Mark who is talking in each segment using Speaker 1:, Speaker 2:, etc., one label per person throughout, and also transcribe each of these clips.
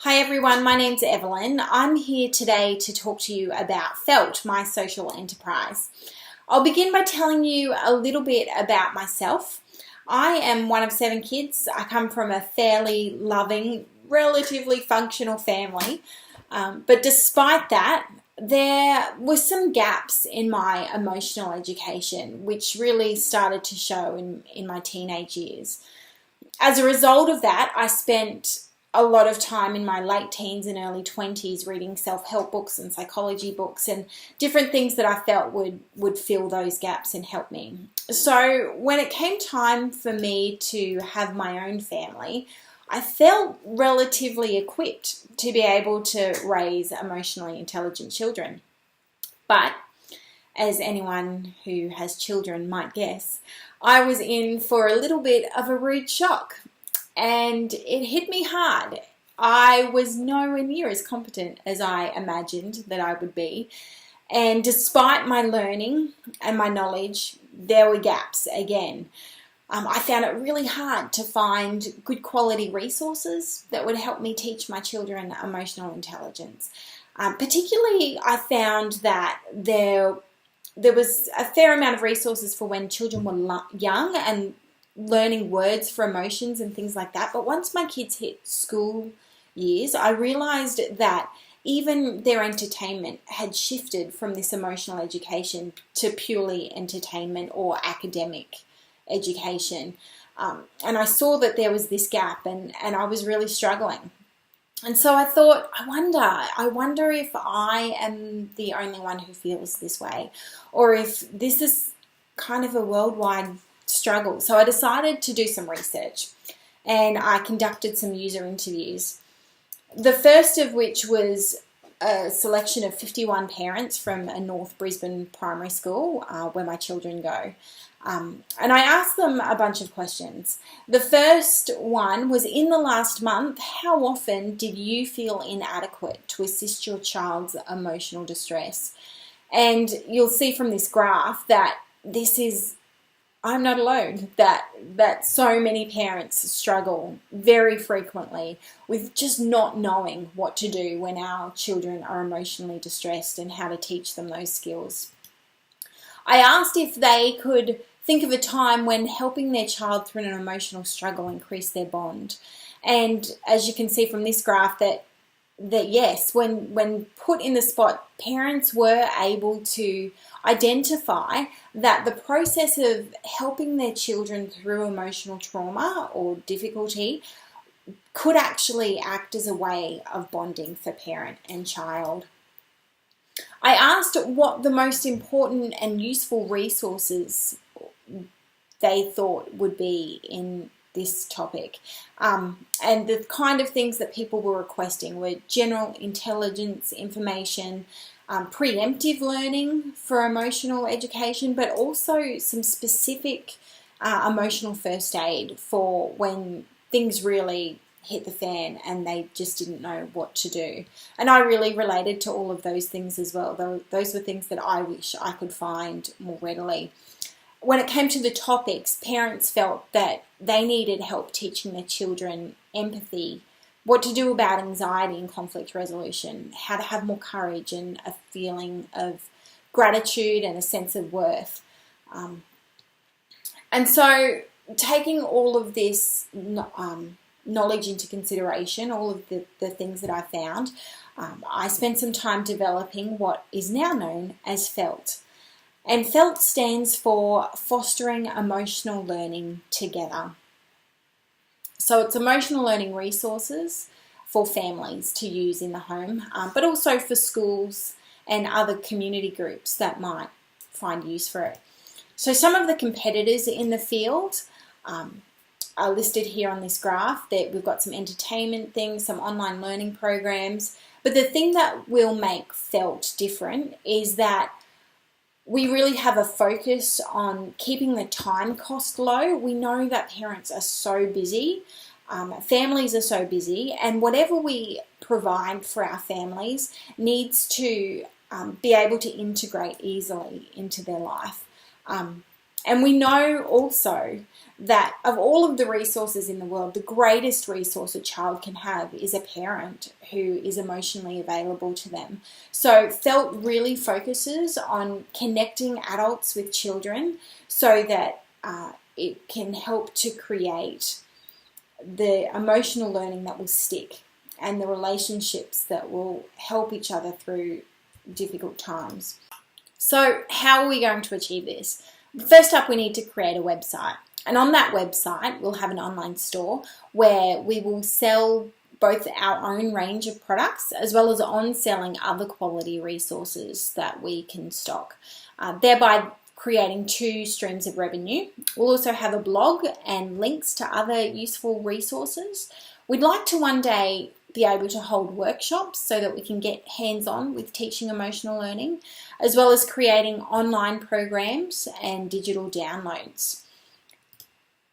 Speaker 1: Hi everyone, my name's Evelyn. I'm here today to talk to you about Felt, my social enterprise. I'll begin by telling you a little bit about myself. I am one of 7 kids. I come from a fairly loving, relatively functional family. But despite that, there were some gaps in my emotional education, which really started to show in my teenage years. As a result of that, I spent a lot of time in my late teens and early 20s reading self-help books and psychology books and different things that I felt would fill those gaps and help me. So when it came time for me to have my own family, I felt relatively equipped to be able to raise emotionally intelligent children. But as anyone who has children might guess, I was in for a little bit of a rude shock. And it hit me hard. I was nowhere near as competent as I imagined that I would be. And despite my learning and my knowledge, there were gaps again. I found it really hard to find good quality resources that would help me teach my children emotional intelligence. Particularly, I found that there was a fair amount of resources for when children were young and learning words for emotions and things like that. But once my kids hit school years, I realized that even their entertainment had shifted from this emotional education to purely entertainment or academic education. And I saw that there was this gap and I was really struggling. And so I thought, I wonder if I am the only one who feels this way, or if this is kind of a worldwide struggle. So I decided to do some research and I conducted some user interviews. The first of which was a selection of 51 parents from a North Brisbane primary school where my children go. And I asked them a bunch of questions. The first one was, in the last month, how often did you feel inadequate to assist your child's emotional distress? And you'll see from this graph that I'm not alone, that so many parents struggle very frequently with just not knowing what to do when our children are emotionally distressed and how to teach them those skills. I asked if they could think of a time when helping their child through an emotional struggle increased their bond. And as you can see from this graph, that yes, when put in the spot, parents were able to identify that the process of helping their children through emotional trauma or difficulty could actually act as a way of bonding for parent and child. I asked what the most important and useful resources they thought would be in this topic. And the kind of things that people were requesting were general intelligence information, preemptive learning for emotional education, but also some specific emotional first aid for when things really hit the fan and they just didn't know what to do. And I really related to all of those things as well. Those were things that I wish I could find more readily. When it came to the topics, parents felt that they needed help teaching their children empathy, what to do about anxiety and conflict resolution, how to have more courage and a feeling of gratitude and a sense of worth. And so taking all of this knowledge into consideration, all of the things that I found, I spent some time developing what is now known as FELT. And FELT stands for Fostering Emotional Learning Together. So it's emotional learning resources for families to use in the home, but also for schools and other community groups that might find use for it. So some of the competitors in the field are listed here on this graph. That we've got some entertainment things, some online learning programs, but the thing that will make FELT different is that we really have a focus on keeping the time cost low. We know that parents are so busy, families are so busy, and whatever we provide for our families needs to be able to integrate easily into their life. And we know also that of all of the resources in the world, the greatest resource a child can have is a parent who is emotionally available to them. So Felt really focuses on connecting adults with children so that it can help to create the emotional learning that will stick and the relationships that will help each other through difficult times. So how are we going to achieve this? First up, we need to create a website. And on that website, we'll have an online store where we will sell both our own range of products as well as on-selling other quality resources that we can stock, thereby creating 2 streams of revenue. We'll also have a blog and links to other useful resources. We'd like to one day be able to hold workshops so that we can get hands-on with teaching emotional learning, as well as creating online programs and digital downloads.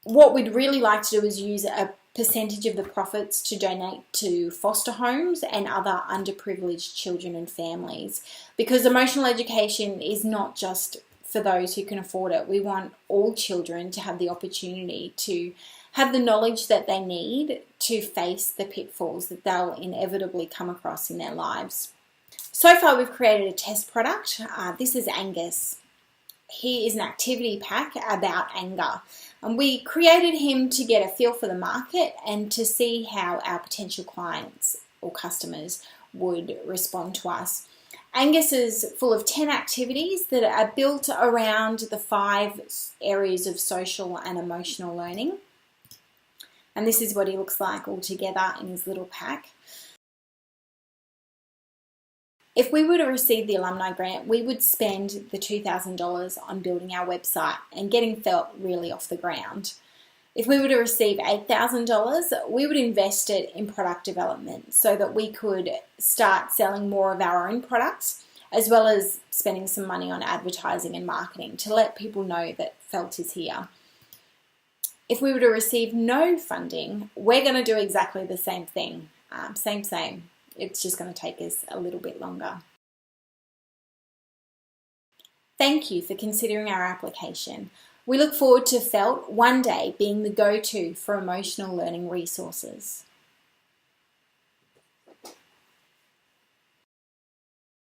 Speaker 1: What we'd really like to do is use a percentage of the profits to donate to foster homes and other underprivileged children and families, because emotional education is not just for those who can afford it. We want all children to have the opportunity to have the knowledge that they need to face the pitfalls that they'll inevitably come across in their lives. So far, we've created a test product. This is Angus. He is an activity pack about anger. And we created him to get a feel for the market and to see how our potential clients or customers would respond to us. Angus is full of 10 activities that are built around the 5 areas of social and emotional learning. And this is what he looks like all together in his little pack. If we were to receive the alumni grant, we would spend the $2,000 on building our website and getting Felt really off the ground. If we were to receive $8,000, we would invest it in product development so that we could start selling more of our own products, as well as spending some money on advertising and marketing to let people know that Felt is here. If we were to receive no funding, we're going to do exactly the same thing. Same. It's just going to take us a little bit longer. Thank you for considering our application. We look forward to Felt one day being the go-to for emotional learning resources.